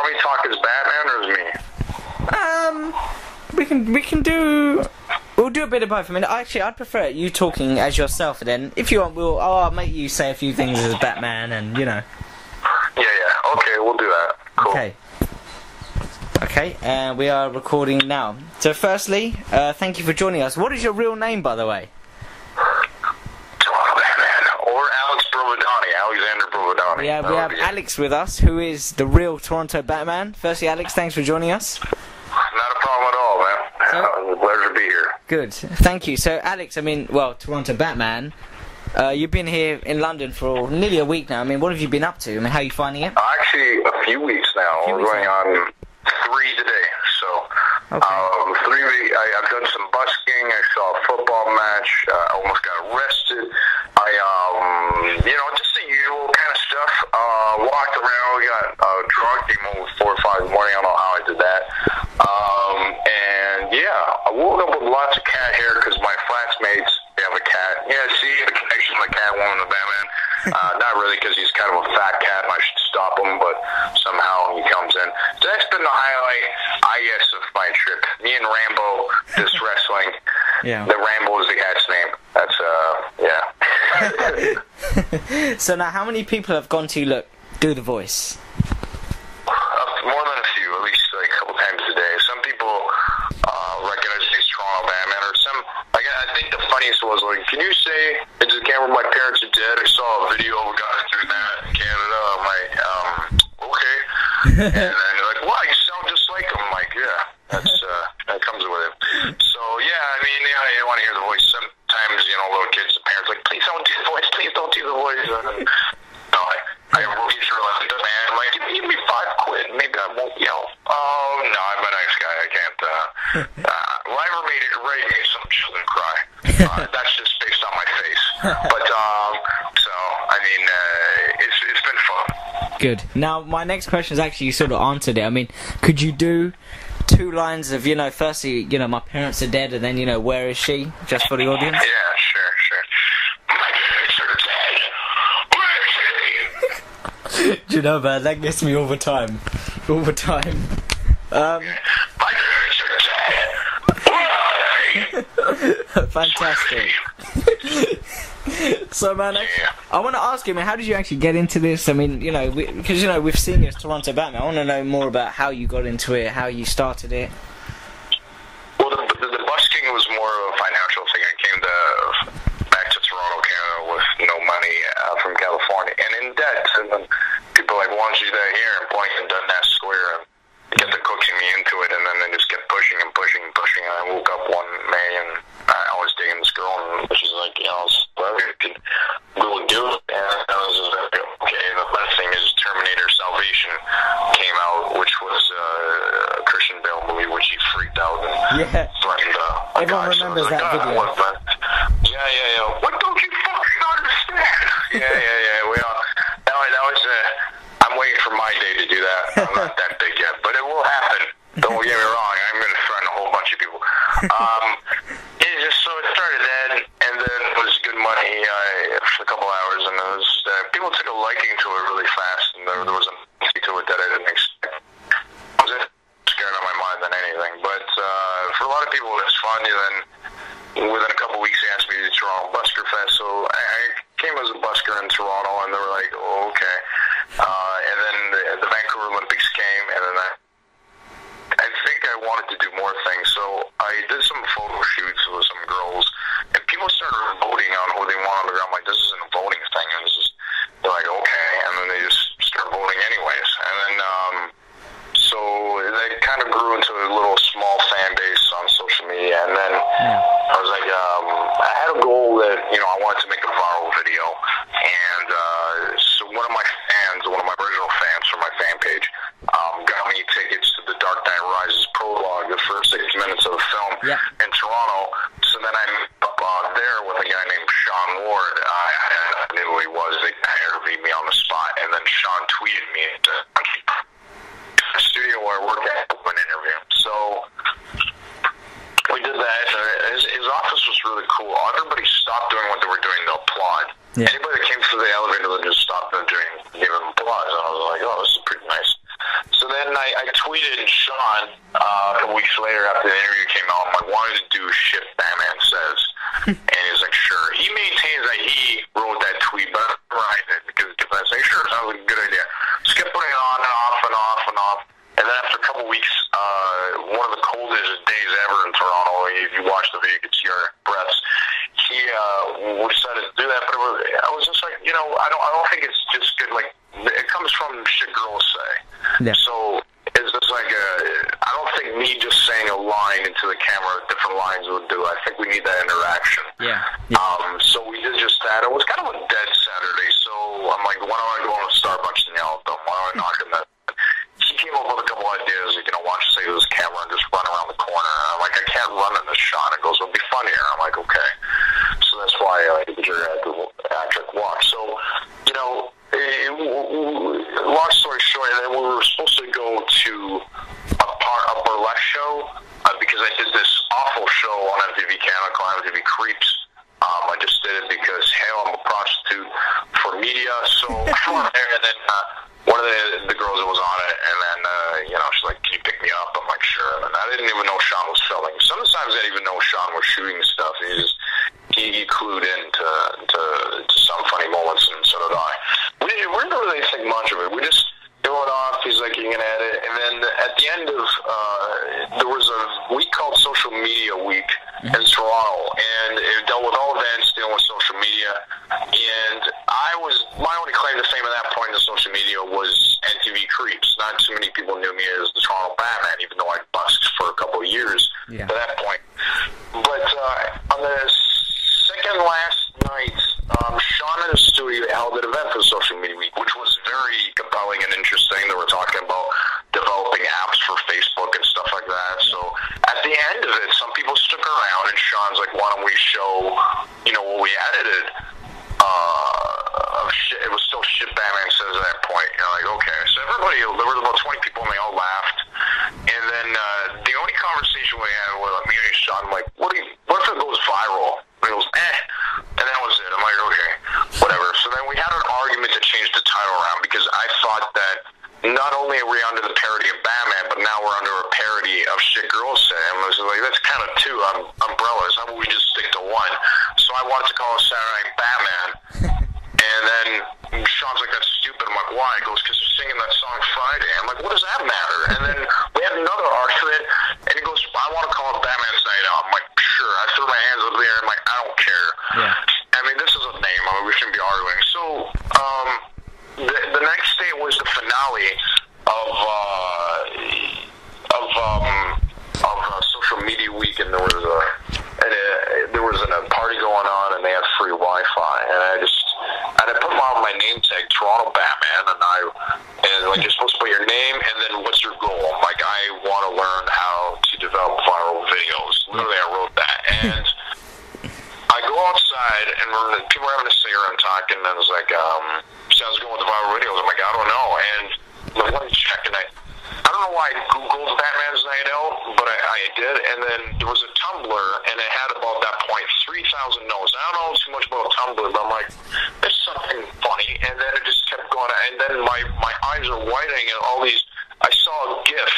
want me to talk as Batman or as me? We can do. We'll do a bit of both. I mean, actually, I'd prefer you talking as yourself, and then if you want, I'll make you say a few things as Batman, and you know. Yeah. Okay, we'll do that. Cool. Okay, and we are recording now. So, firstly, thank you for joining us. What is your real name, by the way? Or Alex Provodani, Alexander Provodani. We have Alex with us, who is the real Toronto Batman. Firstly, Alex, thanks for joining us. Not a problem at all, man. It's a pleasure to be here. Good, thank you. So, Alex, I mean, well, Toronto Batman, you've been here in London for nearly a week now. I mean, what have you been up to? I mean, how are you finding it? Actually, a few weeks now. We're going on 3 today, so... Okay. 3 weeks. I've done some busking. I saw a football match. I almost got arrested. Just the usual kind of stuff. Walked around. We got drunk. Came home at 4 or 5 in the morning. I don't know how I did that. I woke up with lots of cat hair because my flatmates, they have a cat. Yeah, see the connection with Catwoman and Batman. Not really, because he's kind of a fat cat and I should stop him, but somehow he comes in. So that's been the highlight, I guess, of my trip. Me and Rambo, this wrestling. Yeah. The Rambo is the cat's name. That's, yeah. So now, how many people have gone to do the voice? More than a few, at least like a couple times a day. Some people recognize me as Toronto Batman, or some. I think the funniest was like, can you say into the camera my parents are dead? I saw a video of a guy doing that in Canada. I'm like, okay. And then they're like, wow, you sound just like him. I'm like, yeah, that comes with it. So yeah, I mean, you want to hear the voice. Sometimes, little kids, the parents are like, please don't do the voice. Please don't do the voice. No, I really sure left the man. I'm like, give me £5. Maybe I won't yell. Oh, no, I'm a nice guy. I can't. Liver made it right. Some children cry. That's just based on my face. But, so, I mean, it's been fun. Good. Now, my next question is actually, you sort of answered it. I mean, could you do 2 lines of, firstly, my parents are dead, and then, where is she? Just for the audience? Yeah, sure. My parents are dead. Where is she? Do you know, man, that gets me all the time. All the time. My parents are dead. Where are they? Fantastic. So, man, I want to ask you, man, how did you actually get into this? I mean, because, we've seen you as Toronto Batman. I want to know more about how you got into it, how you started it. Well, the busking was more of a financial thing. I came back to Toronto, Canada with no money from California and in debt. And then people were like, why don't you do that here in Boynton, Dundas Square? And they kept coaching me into it, and then they just kept pushing and pushing and pushing. And I woke up one May, and I was dating this girl, and she's like, you can go and do it. And I was just like, okay. The best thing is Terminator Salvation came out, which was a Christian Bale movie, which he freaked out and threatened Everyone remembers that video. Yeah. What don't you fucking understand? Yeah. Well, that was. I'm waiting for my day to do that. I'm not that big yet, but it will happen. Don't get me wrong. I'm going to threaten a whole bunch of people. It started then, and then it was good money for a couple hours, and it was people took a liking to it really fast, and there was a mercy to it that I didn't expect. I was scared out of my mind than anything, but for a lot of people it was fun. And then within a couple weeks they asked me to do Toronto Busker Fest, so I came as a busker in Toronto, and they were like, oh, okay. And then the Vancouver Olympics came, and then I think I wanted to do more things, so I did some photo shoots with some girls, and people started voting on who they wanted. I'm like, this isn't a voting thing, and they're like, okay, and then they just start voting anyways, and then so they kind of grew into a little small fan base on social media, and then I was like, I had a goal that I wanted to make a viral video, and so one of my original fans from my fan page got me tickets to the Dark Knight Rises prologue, the first 6 minutes of the film in Toronto. So then I'm up there with a guy named Sean Ward. I knew who he was. They interviewed me on the spot, and then Sean tweeted me at the studio where I work at for an interview. So we did that. His office was really cool. Everybody stopped doing what they were doing to applaud. Yeah. Anybody that came through the elevator, they just stopped them give him applause. And I was like, oh, this is pretty nice. So then I tweeted Sean a couple weeks later after the interview came out. I'm like, wanted to do shit Batman says. And he was like, sure. He maintains that he wrote that tweet, but I did because I say, sure, sounds like a good idea. Just kept putting it on and off and off and off. And then after a couple weeks, one of the coldest days ever in Toronto, if you watch the video, you can see our breaths. We decided to do that, but I was just like, I don't think it's just good. Like, it comes from shit girls say. Yeah. So it's just like I don't think me just saying a line into the camera, different lines would do. I think we need that interaction. Yeah. So we did just that. It was kind of a dead Saturday, so I'm like, why don't I go to Starbucks and yell at them? Why don't I knock on that? He came up with a couple ideas, watch say this camera and just run around the corner. And I'm like, I can't run in this shot. It goes, it'll be funnier. I'm like, okay. So that's why I did your Patrick walk. So, long story short, and then we were supposed to go to a burlesque show because I did this awful show on MTV Canada called MTV Creeps. I just did it because, hell, I'm a prostitute for media. So I went there, and then one of the girls that was on it, and then, she's like, can you pick me up? I'm like, sure. And I didn't even know Sean was filming. Sometimes I didn't even know Sean was shooting stuff. He clued in to some funny moments, and so did I. We didn't really think much of it. We just threw it off. He's like, you can edit. And then at the end of, there was a week called Social Media Week in Toronto, and it dealt with all events dealing with social media. And my only claim to fame at that point in social media was MTV Creeps. Not too many people knew me as the Toronto Batman, even though I busked for a couple of years at that point. But on the second last night, Sean and his studio held an event for Social Media Week, which was very compelling and interesting. They were talking about developing apps for Facebook and stuff like that. So at the end of it, some people stuck around, and Sean's like, why don't we show, what we edited? It was still shit Batman says at that point. Like, okay. So there was about 20 people, and they all laughed. And then the only conversation we had with me and Sean, I'm like, what if it goes viral? And he goes, and that was it. I'm like, okay, whatever. So then we had an argument to change the title around because I thought that not only are we under the parody of Batman, but now we're under a parody of shit girls say. And I was like, that's kind of two umbrellas. How about we just stick to one? So I wanted to call it Saturday Night Batman. And then Sean's like, that's stupid. I'm like, why? He goes, because they're singing that song Friday. I'm like, what does that matter? And then we had another argument, and he goes, I want to call it Batman's Night Out. I'm like, sure. I threw my hands up there, and I'm like, I don't care. Yeah. I mean, this is a name. We shouldn't be arguing. So the next day was the finale of Social Media Week, and there was a party going on, and they had free Wi-Fi, and I put my name tag, Toronto Batman, and like, you're supposed to put your name, and then what's your goal? Like, I want to learn how to develop viral videos. Literally, I wrote that, and I go outside, and people are having a cigarette and talking, and I was like, sounds good with the viral videos. I'm like, I don't know, and let me check, and I don't know why I Googled Batman's Night Out, but I did, and then there was a Tumblr, and it had about that point 3,000 notes. I don't know too much about Tumblr, but I'm like, there's something funny, and then it just kept going, and then my eyes are widening, and all these, I saw a GIF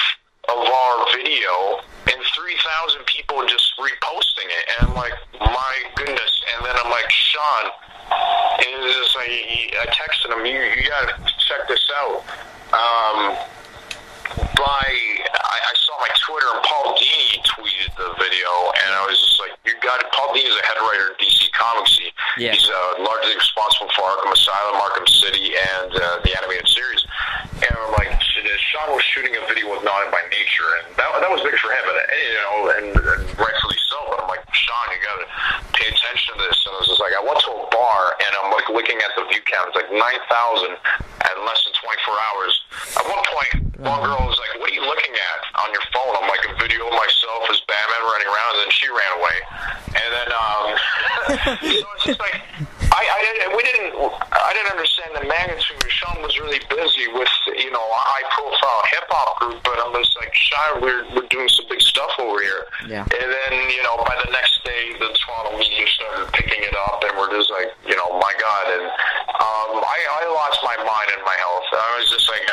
of our video, and 3,000 people just reposting it, and I'm like, my goodness, and then I'm like, Sean, and it's just like, I texted him, you gotta check this out. I saw my Twitter, and Paul Dini tweeted the video, and I was just like, Paul Dini is a head writer in DC Comics. He's largely responsible for Arkham Asylum, Arkham City, and the animated series. And I'm like, Sean was shooting a video with Naughty by Nature, and that was big for him, and rightfully so. But I'm like, Sean, you gotta pay attention to this. And I was just like, I went to a bar, and I'm like looking at the view count. It's like 9,000 at less than 24 hours. At one point, one girl was like, what are you looking at on your phone? I'm like, a video of myself as Batman running around, and then she ran away. And then, so it's just like, I didn't understand the magnitude. Sean was really busy with, a high-profile hip-hop group, but I'm just like, Sean, we're doing some big stuff over here. Yeah. And then, by the next day, the Toronto media started picking it up, and we're just like, my God. And I lost my mind and my health. I was just like,